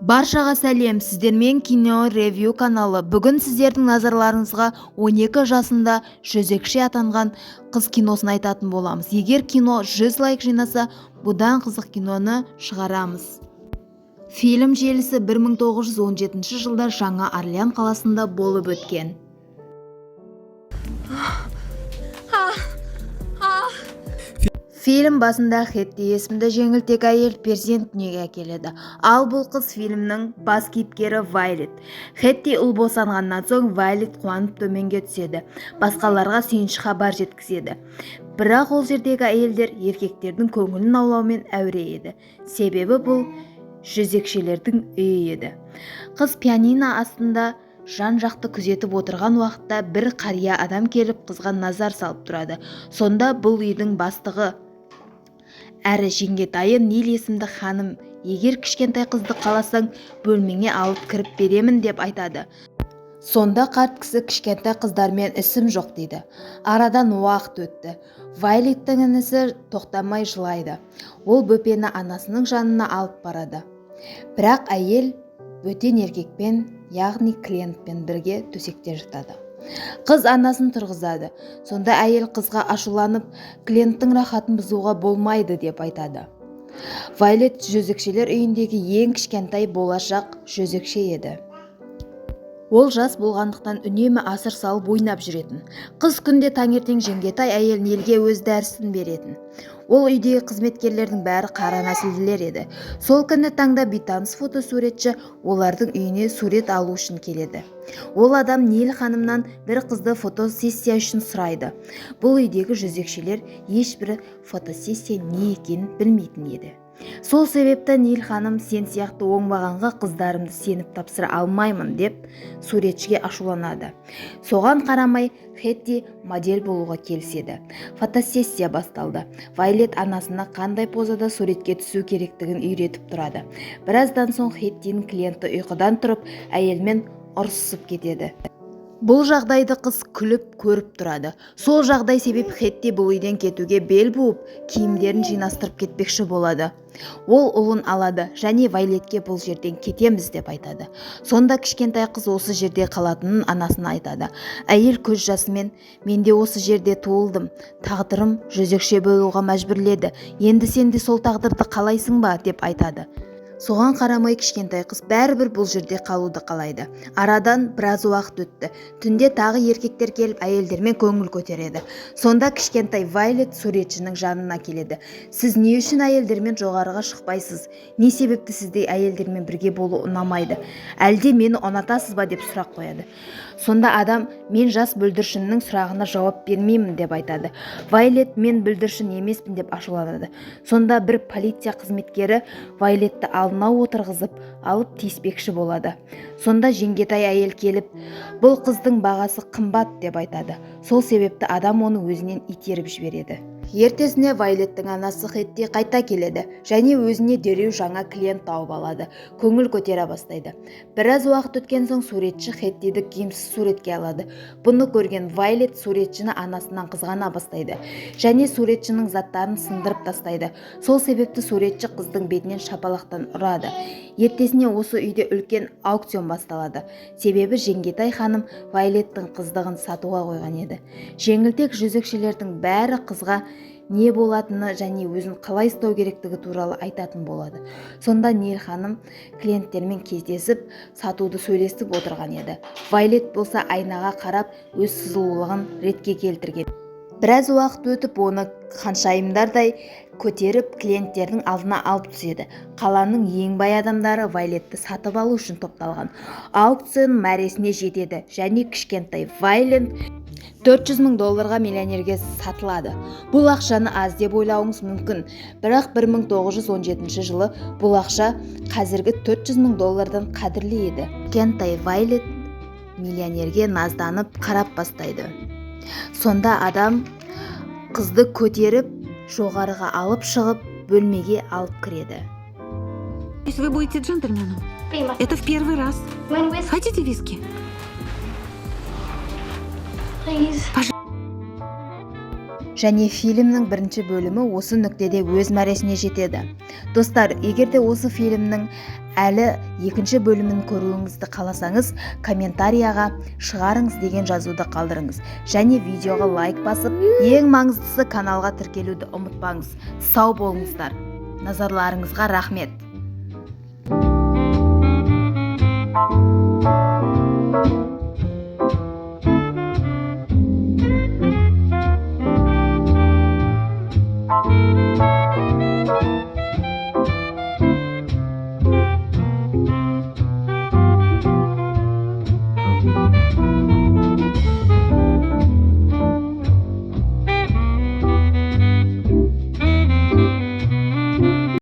Баршаға сәлем, сіздермен кино ревью каналы. Бүгін сіздердің назарларыңызға 12 жасында жезөкше атанған қыз киносын айтатын боламыз. Егер кино 100 лайк жинаса, бұдан қызық киноны шығарамыз. Фильм желісі 1917 жылда Жаңа Орлеан қаласында болып өткен. Фильм басында Хетти есімді жеңілтек әйел перзент дүниеге әкеледі. Ал бұл қыз фильмнің бас кейіпкері Вайлет. Хетти ұл босанғаннан соң Вайлет қуанып төменге түседі. Басқаларға сүйінші хабар жеткізеді. Бірақ ол жердегі әйелдер еркектердің көңілін аулаумен әуре еді. Себебі бұл жезөкшелердің үйі еді. Қыз пианино астында жан-жақты күзетіп отырған уақытта бір қария адам келіп қызға назар салып тұрады. Сонда бұл үйдің бастығы әрі жеңгетайы Нил есімді ханым, егер кішкентай қызды қаласаң, бөлмеңе алып кіріп беремін деп айтады. Сонда қарт кісі кішкентай қыздармен ісім жоқ дейді. Арадан уақыт өтті. Вайлеттің інісі тоқтамай жылайды. Ол бөпені анасының жанына алып барады. Бірақ әйел бөтен еркекпен, яғни клиентпен бірге төсекте жатады. Қыз анасын тұрғызады. Сонда әйел қызға ашуланып, клиенттің рахатын бұзуға болмайды деп айтады. Вайлет жезөкшелер үйіндегі ең кішкентай болашақ жезөкше еді. Ол жас болғандықтан үнемі асыр салып ойнап жүретін. Қыз күнде таңертең жеңгетай әйел Нилге өз дәрісін беретін. Ол үйдегі қызметкерлердің бәрі қара нәсілділер еді. Сол күні таңда бейтаныс фотосуретші олардың үйіне сурет алу үшін келеді. Ол адам Нил ханымнан бір қызды фотосессия үшін сұрайды. Бұл үйдегі жезөкшелер ешбір фотосессия не екенін білмейтін еді. Сол себепті Нил ханым сен сияқты оңбағанға қыздарымды сеніп тапсыра алмаймын деп суретшіге ашуланады. Соған қарамай Хетти модель болуға келіседі. Фотосессия басталды. Вайлет анасына қандай позада суретке түсу керектігін үйретіп тұрады. Біраздан соң Хеттидің клиенті ұйқыдан тұрып, әйелмен ұрсысып кетеді. Бұл жағдайды қыз күліп көріп тұрады. Сол жағдай себеп Хетти бұл үйден кетуге бел буып, киімдерін жинастырып кетпекші болады. Ол ұлын алады және Вайлетке бұл жерден кетеміз деп айтады. Сонда кішкентай қыз осы жерде қалатынын анасына айтады. Әйел көз жасымен, мен де осы жерде туылдым. Тағдырым жезөкше болуға мәжбүрледі. Енді сен де сол тағдырды қалайсың ба деп айтады. Соған қарамай кішкентай қыз бәрібір бұл жерде қалуды қалайды. Арадан біраз уақыт өтті. Түнде тағы еркектер келіп әйелдермен көңіл көтереді. Сонда кішкентай Вайлет суретшінің жанына келеді. Сіз не үшін әйелдермен жоғарыға шықпайсыз? Не себепті сізде әйелдермен бірге болу ұнамайды? Әлде мені ұнатасыз ба деп сұрақ қояды. Сонда адам, мен жас бүлдіршіннің сұрағына жауап бермеймін деп айтады. Вайлет, мен бүлдіршін емеспін деп ашуланады. Сонда бір полиция қызметкері Вайлетті алдына отырғызып, алып тиіспекші болады. Сонда жеңгетай әйел келіп, бұл қыздың бағасы қымбат деп айтады. Сол себепті адам оны өзінен итеріп жібереді. Ертесіне Вайлеттің анасы Хетти қайта келеді және өзіне дереу жаңа клиент тауып алады. Көңіл көтере бастайды. Біраз уақыт өткен соң суретші Хеттиді киімсіз суретке алады. Бұны көрген Вайлет суретшіні анасынан қызғана бастайды және суретшінің заттарын сындырып тастайды. Сол себепті суретші қыздың бетінен шапалақтан ұрады. Ертесіне осы үйде үлкен аукцион басталады. Себебі жеңгетай ханым Вайлеттің қыздығын сатуға қойған еді. Жеңілтек жезөкшелердің бәрі қызға не болатыны және өзін қалай ұстау керектігі туралы айтатын болады. Сонда Нил ханым клиенттермен кездесіп, сатуды сөйлесіп отырған еді. Вайлет болса айнаға қарап өз сұлулығын ретке келтірген. Біраз уақыт өтіп, оны ханшайымдардай көтеріп клиенттердің алдына алып түседі. Қаланың ең бай адамдары Вайлетті сатып алу үшін топталған. Аукцион мәресіне жетеді және кішкентай Вайлет $400,000 миллионерге сатылады. Бұл ақшаны аз деп ойлауыңыз мүмкін, бірақ 1917 жылы бұл ақша қазіргі $400,000 қадірлі еді. Кішкентай Вайлет миллионерге назданып қарап бастайды. Сонда адам қызды көтеріп, жоғарыға алып шығып, бөлмеге алып кіреді. Если вы будете джентльменом, это в первый раз. Хотите виски? Және фильмнің бірінші бөлімі осы нүктеде өз мәресіне жетеді. Достар, егерде осы фильмнің әлі екінші бөлімін көруіңізді қаласаңыз, комментарияға шығарыңыз деген жазуды қалдырыңыз. Және видеоға лайк басып, ең маңыздысы каналға тіркелуді ұмытпаңыз. Сау болыңыздар. Назарларыңызға рахмет.